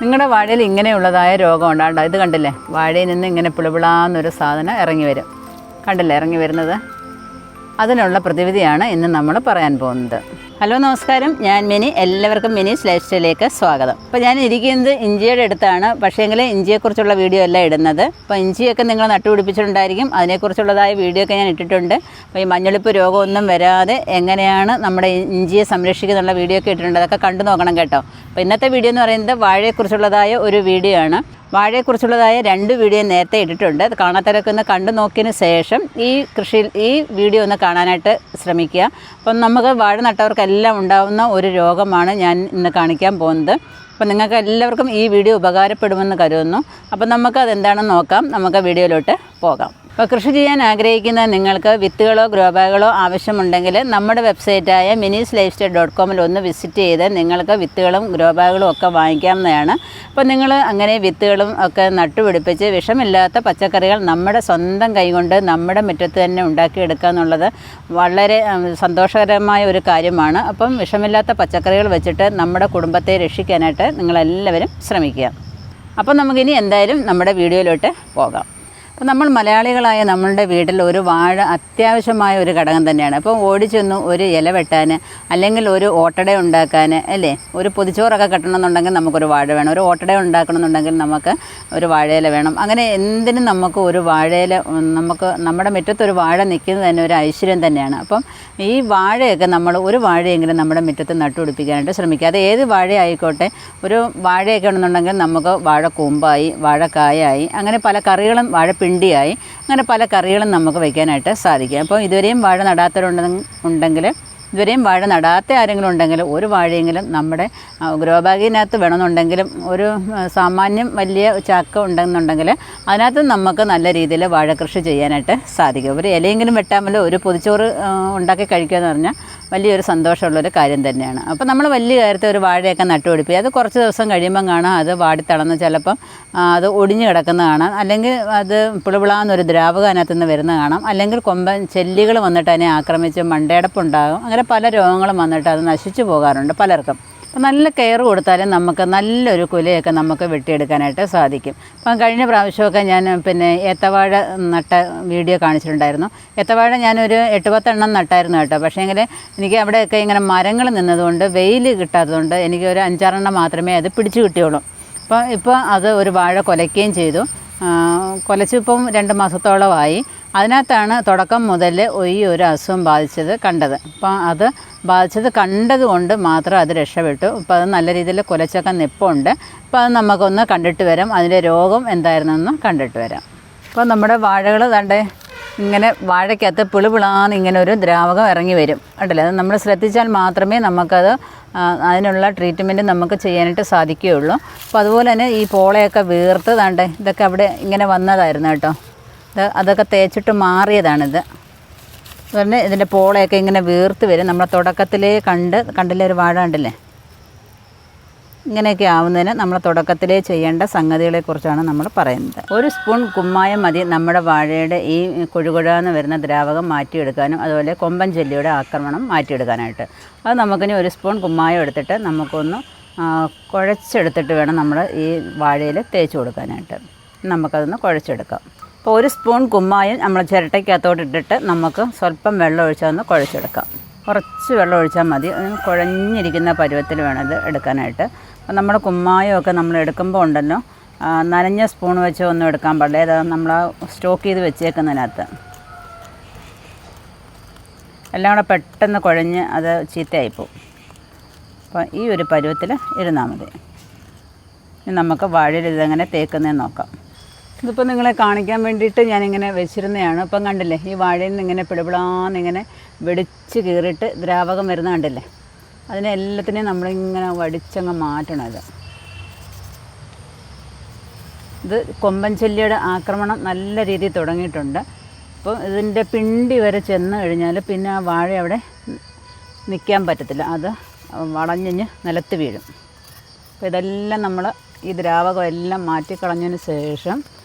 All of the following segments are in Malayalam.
നിങ്ങളുടെ വാഴയിൽ ഇങ്ങനെയുള്ളതായ രോഗം ഉണ്ടാകണ്ട. ഇത് കണ്ടില്ലേ, വാഴയിൽ നിന്ന് ഇങ്ങനെ പിളിപിളാന്നൊരു സാധനം ഇറങ്ങി വരും. കണ്ടില്ലേ ഇറങ്ങി വരുന്നത്? അതിനുള്ള പ്രതിവിധിയാണ് ഇന്ന് നമ്മൾ പറയാൻ പോകുന്നത്. ഹലോ നമസ്കാരം, ഞാൻ മിനി. എല്ലാവർക്കും മിനീസ് ലൈഫ് സ്റ്റൈലിലേക്ക് സ്വാഗതം. അപ്പോൾ ഞാൻ ഇരിക്കുന്നത് ഇഞ്ചിയുടെ അടുത്താണ്. പക്ഷേങ്കിൽ ഇഞ്ചിയെക്കുറിച്ചുള്ള വീഡിയോ അല്ല ഇടുന്നത്. അപ്പോൾ ഇഞ്ചിയൊക്കെ നിങ്ങൾ നട്ടുപിടിപ്പിച്ചിട്ടുണ്ടായിരിക്കും. അതിനെക്കുറിച്ചുള്ളതായ വീഡിയോ ഒക്കെ ഞാൻ ഇട്ടിട്ടുണ്ട്. അപ്പോൾ ഈ മഞ്ഞളിപ്പ് രോഗമൊന്നും വരാതെ എങ്ങനെയാണ് നമ്മുടെ ഇഞ്ചിയെ സംരക്ഷിക്കുന്നുള്ള വീഡിയോ ഒക്കെ ഇട്ടിട്ടുണ്ട്. അതൊക്കെ കണ്ടു നോക്കണം കേട്ടോ. അപ്പോൾ ഇന്നത്തെ വീഡിയോ എന്ന് പറയുന്നത് വാഴയെക്കുറിച്ചുള്ളതായ ഒരു വീഡിയോ ആണ്. വാഴയെക്കുറിച്ചുള്ളതായ 2 വീഡിയോ നേരത്തെ ഇട്ടിട്ടുണ്ട്. അത് കാണാത്തവരൊക്കെ ഒന്ന് കണ്ടു നോക്കിയതിന് ശേഷം ഈ വീഡിയോ ഒന്ന് കാണാനായിട്ട് ശ്രമിക്കുക. അപ്പം നമുക്ക് വാഴ നട്ടവർക്കെല്ലാം ഉണ്ടാകുന്ന ഒരു രോഗമാണ് ഞാൻ ഇന്ന് കാണിക്കാൻ പോകുന്നത്. അപ്പം നിങ്ങൾക്ക് എല്ലാവർക്കും ഈ വീഡിയോ ഉപകാരപ്പെടുമെന്ന് കരുതുന്നു. അപ്പം നമുക്ക് അതെന്താണെന്ന് നോക്കാം. നമുക്ക് വീഡിയോയിലോട്ട് പോകാം. അപ്പോൾ കൃഷി ചെയ്യാൻ ആഗ്രഹിക്കുന്ന നിങ്ങൾക്ക് വിത്തുകളോ ഗ്രോ ബാഗുകളോ ആവശ്യമുണ്ടെങ്കിൽ നമ്മുടെ വെബ്സൈറ്റായ theminislifestyle.com ഒന്ന് വിസിറ്റ് ചെയ്ത് നിങ്ങൾക്ക് വിത്തുകളും ഗ്രോ ബാഗുകളും ഒക്കെ വാങ്ങിക്കാവുന്നതാണ്. അപ്പോൾ നിങ്ങൾ അങ്ങനെ വിത്തുകളും ഒക്കെ നട്ടുപിടിപ്പിച്ച് വിഷമില്ലാത്ത പച്ചക്കറികൾ നമ്മുടെ സ്വന്തം കൈകൊണ്ട് നമ്മുടെ മുറ്റത്ത് തന്നെ ഉണ്ടാക്കിയെടുക്കുക എന്നുള്ളത് വളരെ സന്തോഷകരമായ ഒരു കാര്യമാണ്. അപ്പം വിഷമില്ലാത്ത പച്ചക്കറികൾ വെച്ചിട്ട് നമ്മുടെ കുടുംബത്തെ രക്ഷിക്കാനായിട്ട് നിങ്ങളെല്ലാവരും ശ്രമിക്കുക. അപ്പം നമുക്കിനി എന്തായാലും നമ്മുടെ വീഡിയോയിലോട്ട് പോകാം. അപ്പോൾ നമ്മൾ മലയാളികളായ നമ്മളുടെ വീട്ടിൽ ഒരു വാഴ അത്യാവശ്യമായ ഒരു ഘടകം തന്നെയാണ്. അപ്പോൾ ഓടിച്ചൊന്ന് ഒരു ഇല വെട്ടാൻ, അല്ലെങ്കിൽ ഒരു ഓട്ടട ഉണ്ടാക്കാൻ, അല്ലേ, ഒരു പൊതിച്ചോറൊക്കെ കെട്ടണമെന്നുണ്ടെങ്കിൽ നമുക്കൊരു വാഴ വേണം. ഒരു ഓട്ടട ഉണ്ടാക്കണമെന്നുണ്ടെങ്കിൽ നമുക്ക് ഒരു വാഴയില വേണം. അങ്ങനെ എന്തിനും നമുക്ക് ഒരു വാഴയില, നമുക്ക് നമ്മുടെ മുറ്റത്തൊരു വാഴ നിൽക്കുന്നത് തന്നെ ഒരു ഐശ്വര്യം തന്നെയാണ്. അപ്പം ഈ വാഴയൊക്കെ നമ്മൾ ഒരു വാഴയെങ്കിലും നമ്മുടെ മുറ്റത്ത് നട്ടുപിടിപ്പിക്കാനായിട്ട് ശ്രമിക്കുക. അത് ഏത് വാഴ ആയിക്കോട്ടെ. ഒരു വാഴയൊക്കെ ഉണ്ടെന്നുണ്ടെങ്കിൽ നമുക്ക് വാഴക്കൂമ്പായി, വാഴക്കായായി, അങ്ങനെ പല കറികളും, വാഴപ്പിണ്ടിയായി, അങ്ങനെ പല കറികളും നമുക്ക് വയ്ക്കാനായിട്ട് സാധിക്കും. അപ്പോൾ ഇതുവരെയും വാഴ നടാത്തവരുണ്ടെങ്കിൽ, ഇതുവരെയും വാഴ നടാത്ത ആരെങ്കിലും ഉണ്ടെങ്കിൽ ഒരു വാഴയെങ്കിലും നമ്മുടെ ഗ്രോ ബാഗിനകത്ത് വേണമെന്നുണ്ടെങ്കിലും ഒരു സാമാന്യം വലിയ ചാക്ക ഉണ്ടെന്നുണ്ടെങ്കിൽ അതിനകത്ത് നമുക്ക് നല്ല രീതിയിൽ വാഴ കൃഷി ചെയ്യാനായിട്ട് സാധിക്കും. ഒരു ഇലയെങ്കിലും വെട്ടാമല്ലോ, ഒരു പൊതിച്ചോറ് ഉണ്ടാക്കി കഴിക്കുക എന്ന് പറഞ്ഞാൽ വലിയൊരു സന്തോഷമുള്ളൊരു കാര്യം തന്നെയാണ്. അപ്പോൾ നമ്മൾ വലിയ കാര്യത്തിൽ ഒരു വാഴയൊക്കെ നട്ടുപിടിപ്പിക്കുക. അത് കുറച്ച് ദിവസം കഴിയുമ്പം കാണാം അത് വാടിത്തളർന്ന് ചിലപ്പം അത് ഒടിഞ്ഞു കിടക്കുന്ന കാണാം, അല്ലെങ്കിൽ അത് പിളിപിളാന്നൊരു ദ്രാവകം അതിനകത്ത് നിന്ന് വരുന്ന കാണാം, അല്ലെങ്കിൽ കൊമ്പൻ ചെല്ലികൾ വന്നിട്ട് അതിനെ ആക്രമിച്ച് മണ്ടയടപ്പുണ്ടാകും. അങ്ങനെ പല രോഗങ്ങളും വന്നിട്ട് അത് നശിച്ചു പോകാറുണ്ട് പലർക്കും. അപ്പോൾ നല്ല കെയർ കൊടുത്താലും നമുക്ക് നല്ലൊരു കുലയൊക്കെ നമുക്ക് വെട്ടിയെടുക്കാനായിട്ട് സാധിക്കും. അപ്പം കഴിഞ്ഞ പ്രാവശ്യമൊക്കെ ഞാൻ ഏത്തവാഴ നട്ട വീഡിയോ കാണിച്ചിട്ടുണ്ടായിരുന്നു. ഏത്തവാഴ ഞാനൊരു 8-10 എണ്ണം നട്ടായിരുന്നു കേട്ടോ. പക്ഷേങ്കിൽ എനിക്ക് അവിടെയൊക്കെ ഇങ്ങനെ മരങ്ങൾ നിന്നതുകൊണ്ട്, വെയിൽ കിട്ടാത്തതുകൊണ്ട് എനിക്ക് ഒരു 5-6 എണ്ണം മാത്രമേ അത് പിടിച്ചു കിട്ടിയുള്ളൂ. ഇപ്പോൾ അത് ഒരു വാഴ കുലയ്ക്കുകയും ചെയ്തു. കുലച്ചിപ്പം 2 മാസത്തോളമായി. അതിനകത്താണ് തുടക്കം മുതൽ ഈ ഒരു അസുഖം ബാധിച്ചത് കണ്ടത്. അപ്പം അത് ബാധിച്ചത് കണ്ടതുകൊണ്ട് മാത്രം അത് രക്ഷപ്പെട്ടു. അപ്പോൾ അത് നല്ല രീതിയിൽ കുലച്ചൊക്കെ നിപ്പുണ്ട്. അപ്പോൾ അത് നമുക്കൊന്ന് കണ്ടിട്ട് വരാം, അതിൻ്റെ രോഗം എന്തായിരുന്നെന്ന് കണ്ടിട്ട് വരാം. അപ്പോൾ നമ്മുടെ വാഴകൾ ദാണ്ടേ ഇങ്ങനെ വാഴയ്ക്കകത്ത് പിളിപിളാന്ന് ഇങ്ങനെ ഒരു ദ്രാവകം ഇറങ്ങി വരും കണ്ടില്ലേ. അത് നമ്മൾ ശ്രദ്ധിച്ചാൽ മാത്രമേ നമുക്കത് അതിനുള്ള ട്രീറ്റ്മെൻറ്റ് നമുക്ക് ചെയ്യാനായിട്ട് സാധിക്കുകയുള്ളൂ. അപ്പോൾ അതുപോലെ തന്നെ ഈ പോളയൊക്കെ വീർത്ത് ദാണ്ടേ ഇതൊക്കെ അവിടെ ഇങ്ങനെ വന്നതായിരുന്നു കേട്ടോ. അതൊക്കെ തേച്ചിട്ട് മാറിയതാണിത്. അതുപോലെ ഇതിൻ്റെ പോളയൊക്കെ ഇങ്ങനെ വീർത്ത് വരും. നമ്മൾ തുടക്കത്തിലേ കണ്ടില്ലേ ഒരു വാഴ കണ്ടില്ലേ. ഇങ്ങനെയൊക്കെ ആവുന്നതിന് നമ്മൾ തുടക്കത്തിലേ ചെയ്യേണ്ട സംഗതികളെക്കുറിച്ചാണ് നമ്മൾ പറയുന്നത്. 1 സ്പൂൺ കുമ്മായം മതി നമ്മുടെ വാഴയുടെ ഈ കുഴുകുഴാന്ന് വരുന്ന ദ്രാവകം മാറ്റിയെടുക്കാനും അതുപോലെ കൊമ്പൻ ചെല്ലിയുടെ ആക്രമണം മാറ്റിയെടുക്കാനായിട്ട്. അത് നമുക്കിനി 1 സ്പൂൺ കുമ്മായം എടുത്തിട്ട് നമുക്കൊന്ന് കുഴച്ചെടുത്തിട്ട് വേണം നമ്മൾ ഈ വാഴയിൽ തേച്ച് കൊടുക്കാനായിട്ട്. നമുക്കതൊന്ന് കുഴച്ചെടുക്കാം. അപ്പോൾ 1 സ്പൂൺ കുമ്മായം നമ്മൾ ചിരട്ടയ്ക്കകത്തോട്ട് ഇട്ടിട്ട് നമുക്ക് സ്വല്പം വെള്ളം ഒഴിച്ചൊന്ന് കുഴച്ചെടുക്കാം. കുറച്ച് വെള്ളം ഒഴിച്ചാൽ മതി. കുഴഞ്ഞിരിക്കുന്ന പരുവത്തിൽ വേണം ഇത് എടുക്കാനായിട്ട്. അപ്പോൾ നമ്മുടെ കുമ്മായമൊക്കെ നമ്മൾ എടുക്കുമ്പോൾ ഉണ്ടല്ലോ, നനഞ്ഞ സ്പൂൺ വെച്ച് ഒന്നും എടുക്കാൻ പാടില്ല. അത് നമ്മൾ സ്റ്റോക്ക് ചെയ്ത് വെച്ചേക്കുന്നതിനകത്ത് എല്ലാം കൂടെ പെട്ടെന്ന് കുഴഞ്ഞ് അത് ചീത്തയായിപ്പോവും. അപ്പോൾ ഈ ഒരു പരുവത്തിൽ ഇരുന്നാൽ മതി. നമുക്ക് വാഴയിൽ ഇതെങ്ങനെ തേക്കുന്നതെന്ന് നോക്കാം. ഇതിപ്പോൾ നിങ്ങളെ കാണിക്കാൻ വേണ്ടിയിട്ട് ഞാനിങ്ങനെ വെച്ചിരുന്നതാണ്. ഇപ്പം കണ്ടില്ലേ, ഈ വാഴയിൽ നിന്ന് ഇങ്ങനെ പിടിപിടാന്നിങ്ങനെ വെടിച്ച് കീറിയിട്ട് ദ്രാവകം വരുന്ന കണ്ടില്ലേ. അതിനെ എല്ലാത്തിനെയും നമ്മളിങ്ങനെ വടിച്ചങ്ങ് മാറ്റണം. ഇത് കൊമ്പൻ ചെല്ലിയുടെ ആക്രമണം നല്ല രീതിയിൽ തുടങ്ങിയിട്ടുണ്ട്. അപ്പോൾ ഇതിൻ്റെ പിണ്ടി വരെ ചെന്ന് കഴിഞ്ഞാൽ പിന്നെ ആ വാഴ അവിടെ നിൽക്കാൻ പറ്റത്തില്ല, അത് വളഞ്ഞ് നിലത്ത് വീഴും. അപ്പോൾ ഇതെല്ലാം നമ്മൾ ഈ ദ്രാവകം എല്ലാം മാറ്റിക്കളഞ്ഞതിന് ശേഷം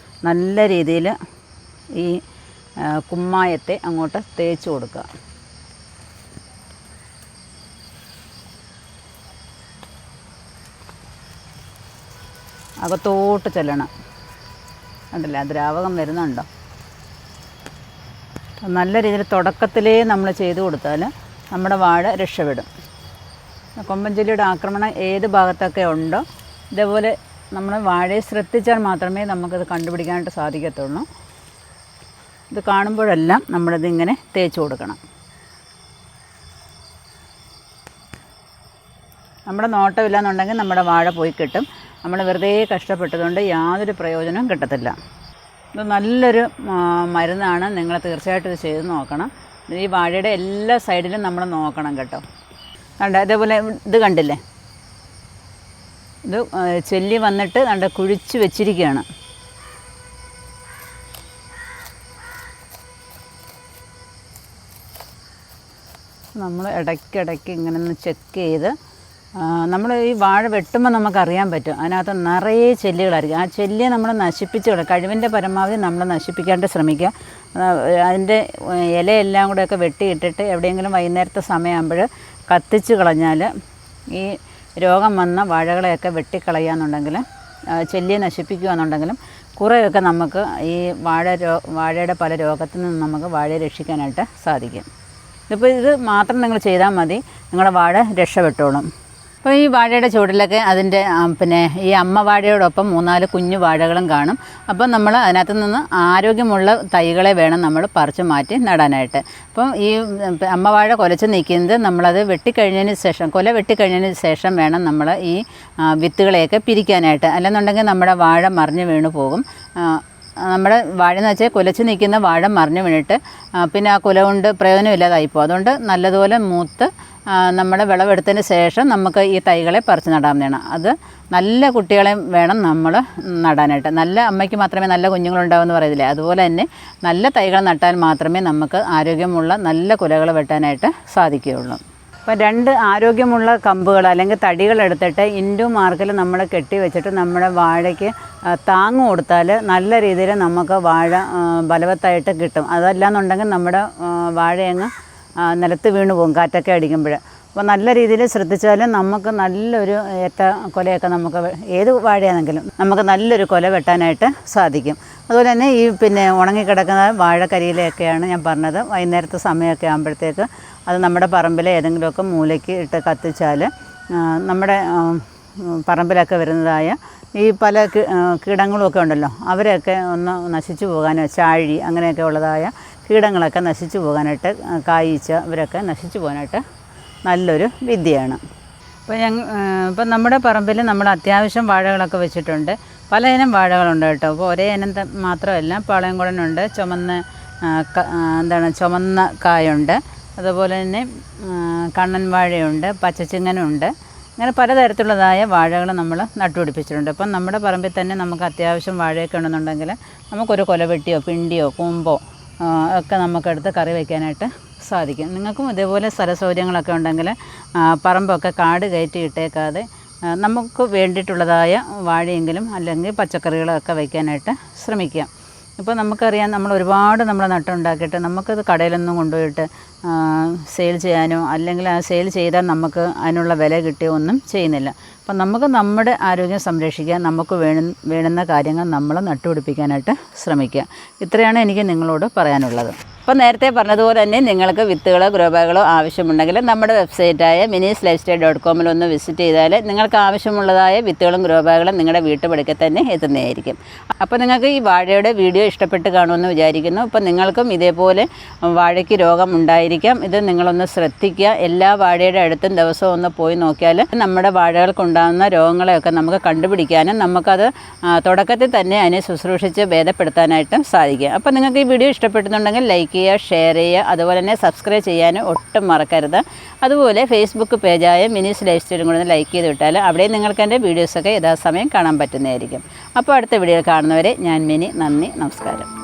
നല്ല രീതിയിൽ ഈ കുമ്മായത്തെ അങ്ങോട്ട് തേച്ച് കൊടുക്കുക. അകത്തോട്ട് ചെല്ലണം. കണ്ടില്ലേ ആ ദ്രാവകം വരുന്നുണ്ടോ? നല്ല രീതിയിൽ തുടക്കത്തിലേ നമ്മൾ ചെയ്തു കൊടുത്താൽ നമ്മുടെ വാഴ രക്ഷപ്പെടും. കൊമ്പൻ ചെല്ലിയുടെ ആക്രമണം ഏത് ഭാഗത്തൊക്കെ ഉണ്ടോ ഇതേപോലെ നമ്മൾ വാഴയെ ശ്രദ്ധിച്ചാൽ മാത്രമേ നമുക്കത് കണ്ടുപിടിക്കാനായിട്ട് സാധിക്കത്തുള്ളൂ. ഇത് കാണുമ്പോഴെല്ലാം നമ്മളിതിങ്ങനെ തേച്ച് കൊടുക്കണം. നമ്മുടെ നോട്ടമില്ലാന്നുണ്ടെങ്കിൽ നമ്മുടെ വാഴ പോയി കിട്ടും. നമ്മൾ വെറുതെ കഷ്ടപ്പെട്ടതുകൊണ്ട് യാതൊരു പ്രയോജനവും കിട്ടത്തില്ല. ഇത് നല്ലൊരു മരുന്നാണ്. നിങ്ങൾ തീർച്ചയായിട്ടും ഇത് ചെയ്ത് നോക്കണം. ഈ വാഴയുടെ എല്ലാ സൈഡിലും നമ്മൾ നോക്കണം കേട്ടോ. അതേപോലെ ഇത് കണ്ടില്ലേ, ഇത് ചെല്ലി വന്നിട്ട് കണ്ട കുഴിച്ച് വെച്ചിരിക്കുകയാണ്. നമ്മൾ ഇടയ്ക്കിടയ്ക്ക് ഇങ്ങനെ ഒന്ന് ചെക്ക് ചെയ്ത് നമ്മൾ ഈ വാഴ വെട്ടുമ്പോൾ നമുക്കറിയാൻ പറ്റും അതിനകത്ത് നിറയെ ചെല്ലികളായിരിക്കും. ആ ചെല്ലിയെ നമ്മൾ നശിപ്പിച്ച് കളയും. കഴിവിൻ്റെ പരമാവധി നമ്മൾ നശിപ്പിക്കാണ്ട് ശ്രമിക്കുക. അതിൻ്റെ ഇലയെല്ലാം കൂടെയൊക്കെ വെട്ടിയിട്ടിട്ട് എവിടെയെങ്കിലും വൈകുന്നേരത്തെ സമയമാകുമ്പോൾ കത്തിച്ച് കളഞ്ഞാൽ ഈ രോഗം വന്ന വാഴകളെയൊക്കെ വെട്ടിക്കളയുകയെന്നുണ്ടെങ്കിൽ ചെല്ലിയെ നശിപ്പിക്കുകയെന്നുണ്ടെങ്കിലും കുറേയൊക്കെ നമുക്ക് ഈ വാഴയുടെ പല രോഗത്തിൽ നിന്ന് നമുക്ക് വാഴയെ രക്ഷിക്കാനായിട്ട് സാധിക്കും. ഇതിപ്പോൾ ഇത് മാത്രം നിങ്ങൾ ചെയ്താൽ മതി, നിങ്ങളുടെ വാഴ രക്ഷപ്പെട്ടോളും. അപ്പോൾ ഈ വാഴയുടെ ചുവട്ടിലൊക്കെ അതിൻ്റെ പിന്നെ ഈ അമ്മ വാഴയോടൊപ്പം 3-4 കുഞ്ഞു വാഴകളും കാണും. അപ്പോൾ നമ്മൾ അതിനകത്ത് നിന്ന് ആരോഗ്യമുള്ള തൈകളെ വേണം നമ്മൾ പറിച്ച് മാറ്റി നടാനായിട്ട്. അപ്പം ഈ അമ്മ വാഴ കുലച്ച് നിൽക്കുന്നത് നമ്മളത് വെട്ടിക്കഴിഞ്ഞതിന് ശേഷം, കൊല വെട്ടിക്കഴിഞ്ഞതിന് ശേഷം വേണം നമ്മൾ ഈ വിത്തുകളെയൊക്കെ പിരിക്കാനായിട്ട്. അല്ലെന്നുണ്ടെങ്കിൽ നമ്മുടെ വാഴ മറിഞ്ഞ് വീണു പോകും. നമ്മുടെ വാഴ എന്ന് വെച്ചാൽ കുലച്ച് നിൽക്കുന്ന വാഴ മറിഞ്ഞ് വീണിട്ട് പിന്നെ ആ കുല കൊണ്ട് പ്രയോജനമില്ലാതായിപ്പോൾ. അതുകൊണ്ട് നല്ലതുപോലെ മൂത്ത് നമ്മുടെ വിളവെടുത്തതിന് ശേഷം നമുക്ക് ഈ തൈകളെ പറിച്ച് നടാവുന്നതാണ്. അത് നല്ല കുട്ടികളെ വേണം നമ്മൾ നടാനായിട്ട്. നല്ല അമ്മയ്ക്ക് മാത്രമേ നല്ല കുഞ്ഞുങ്ങളുണ്ടാവുമെന്ന് പറയത്തില്ലേ, അതുപോലെ തന്നെ നല്ല തൈകൾ നട്ടാൽ മാത്രമേ നമുക്ക് ആരോഗ്യമുള്ള നല്ല കുലകൾ വെട്ടാനായിട്ട് സാധിക്കുകയുള്ളൂ. അപ്പോൾ 2 ആരോഗ്യമുള്ള കമ്പുകൾ അല്ലെങ്കിൽ തടികൾ എടുത്തിട്ട് ഇൻഡു മാർക്കിൽ നമ്മൾ കെട്ടി വെച്ചിട്ട് നമ്മുടെ വാഴയ്ക്ക് താങ്ങ് കൊടുത്താൽ നല്ല രീതിയിൽ നമുക്ക് വാഴ ബലവത്തായിട്ട് കിട്ടും. അതല്ലാന്നുണ്ടെങ്കിൽ നമ്മുടെ വാഴയങ്ങ് നിലത്ത് വീണു പോകും കാറ്റൊക്കെ അടിക്കുമ്പോൾ. അപ്പോൾ നല്ല രീതിയിൽ ശ്രദ്ധിച്ചാൽ നമുക്ക് നല്ലൊരു ഏത്ത കൊലയൊക്കെ നമുക്ക് ഏത് വാഴയാണെങ്കിലും നമുക്ക് നല്ലൊരു കൊല വെട്ടാനായിട്ട് സാധിക്കും. അതുപോലെ തന്നെ ഈ പിന്നെ ഉണങ്ങിക്കിടക്കുന്ന വാഴക്കരിയിലൊക്കെയാണ് ഞാൻ പറഞ്ഞത്. വൈകുന്നേരത്തെ സമയമൊക്കെ ആകുമ്പോഴത്തേക്ക് അത് നമ്മുടെ പറമ്പിലെ ഏതെങ്കിലുമൊക്കെ മൂലയ്ക്ക് ഇട്ട് കത്തിച്ചാൽ നമ്മുടെ പറമ്പിലൊക്കെ വരുന്നതായ ഈ പല കീടങ്ങളുമൊക്കെ ഉണ്ടല്ലോ, അവരെയൊക്കെ ഒന്ന് നശിച്ചു പോകാനോ ചാഴി അങ്ങനെയൊക്കെ ഉള്ളതായ കീടങ്ങളൊക്കെ നശിച്ചു പോകാനായിട്ട്, കായ്ച്ച ഇവരൊക്കെ നശിച്ചു പോകാനായിട്ട് നല്ലൊരു വിദ്യയാണ്. ഇപ്പം നമ്മുടെ പറമ്പിൽ നമ്മൾ അത്യാവശ്യം വാഴകളൊക്കെ വെച്ചിട്ടുണ്ട്. പലയിനം വാഴകളുണ്ട് കേട്ടോ. അപ്പോൾ ഒരേ ഇനം മാത്രമല്ല, പാളയംകുടനുണ്ട്, ചുമന്ന കായുണ്ട്, അതുപോലെ തന്നെ കണ്ണൻ വാഴയുണ്ട്, പച്ചച്ചിങ്ങനുണ്ട്. അങ്ങനെ പലതരത്തിലുള്ളതായ വാഴകൾ നമ്മൾ നട്ടുപിടിപ്പിച്ചിട്ടുണ്ട്. അപ്പം നമ്മുടെ പറമ്പിൽ തന്നെ നമുക്ക് അത്യാവശ്യം വാഴയൊക്കെ ഉണ്ടെന്നുണ്ടെങ്കിൽ നമുക്കൊരു കൊലവെട്ടിയോ പിണ്ടിയോ കൂമ്പോ ഒക്കെ നമുക്കെടുത്ത് കറി വയ്ക്കാനായിട്ട് സാധിക്കും. നിങ്ങൾക്കും ഇതേപോലെ സ്ഥലസൗകര്യങ്ങളൊക്കെ ഉണ്ടെങ്കിൽ പറമ്പൊക്കെ കാട് കയറ്റി ഇട്ടേക്കാതെ നമുക്ക് വേണ്ടിയിട്ടുള്ളതായ വാഴയെങ്കിലും അല്ലെങ്കിൽ പച്ചക്കറികളൊക്കെ വയ്ക്കാനായിട്ട് ശ്രമിക്കുക. ഇപ്പോൾ നമുക്കറിയാം, നമ്മൾ ഒരുപാട് നമ്മൾ നട്ടുണ്ടാക്കിയിട്ട് നമുക്കത് കടയിലൊന്നും കൊണ്ടുപോയിട്ട് സെയിൽ ചെയ്യാനോ അല്ലെങ്കിൽ ആ സെയിൽ ചെയ്താൽ നമുക്ക് അതിനുള്ള വില കിട്ടുകയോ ഒന്നും ചെയ്യുന്നില്ല. അപ്പം നമുക്ക് നമ്മുടെ ആരോഗ്യം സംരക്ഷിക്കാൻ നമുക്ക് വേണ്ടുന്ന കാര്യങ്ങൾ നമ്മൾ നട്ടുപിടിപ്പിക്കാനായിട്ട് ശ്രമിക്കുക. ഇത്രയാണ് എനിക്ക് നിങ്ങളോട് പറയാനുള്ളത്. അപ്പോൾ നേരത്തെ പറഞ്ഞതുപോലെ തന്നെ നിങ്ങൾക്ക് വിത്തുകളോ ഗ്രോ ബാഗുകളോ ആവശ്യമുണ്ടെങ്കിൽ നമ്മുടെ വെബ്സൈറ്റായ theminislifestyle.com ഒന്ന് വിസിറ്റ് ചെയ്താൽ നിങ്ങൾക്ക് ആവശ്യമുള്ളതായ വിത്തുകളും ഗ്രോ ബാഗുകളും നിങ്ങളുടെ വീട്ടുപടിക്കൽ തന്നെ എത്തുന്നതായിരിക്കും. അപ്പോൾ നിങ്ങൾക്ക് ഈ വാഴയുടെ വീഡിയോ ഇഷ്ടപ്പെട്ട് കാണുമെന്ന് വിചാരിക്കുന്നു. അപ്പോൾ നിങ്ങൾക്കും ഇതേപോലെ വാഴയ്ക്ക് രോഗം ഉണ്ടായിരിക്കാം. ഇത് നിങ്ങളൊന്ന് ശ്രദ്ധിക്കുക. എല്ലാ വാഴയുടെ അടുത്തും ദിവസവും ഒന്ന് പോയി നോക്കിയാൽ നമ്മുടെ വാഴകൾക്കുണ്ടാകുന്ന രോഗങ്ങളെയൊക്കെ നമുക്ക് കണ്ടുപിടിക്കാനും നമുക്കത് തുടക്കത്തിൽ തന്നെ അതിനെ ശുശ്രൂഷിച്ച് ഭേദപ്പെടുത്താനായിട്ടും സാധിക്കും. അപ്പോൾ നിങ്ങൾക്ക് ഈ വീഡിയോ ഇഷ്ടപ്പെടുന്നുണ്ടെങ്കിൽ ലൈക്ക് ചെയ്യുക, ഷെയർ ചെയ്യുക, അതുപോലെ തന്നെ സബ്സ്ക്രൈബ് ചെയ്യാനും ഒട്ടും മറക്കരുത്. അതുപോലെ ഫേസ്ബുക്ക് പേജായ മിനിസ് ലൈഫ് സ്റ്റൈലും കൂടെ ലൈക്ക് ചെയ്ത് വിട്ടാൽ അവിടെ നിങ്ങൾക്ക് എൻ്റെ വീഡിയോസൊക്കെ യഥാസമയം കാണാൻ പറ്റുന്നതായിരിക്കും. അപ്പോൾ അടുത്ത വീഡിയോയിൽ കാണുന്നവരെ ഞാൻ മിനി. നന്ദി, നമസ്കാരം.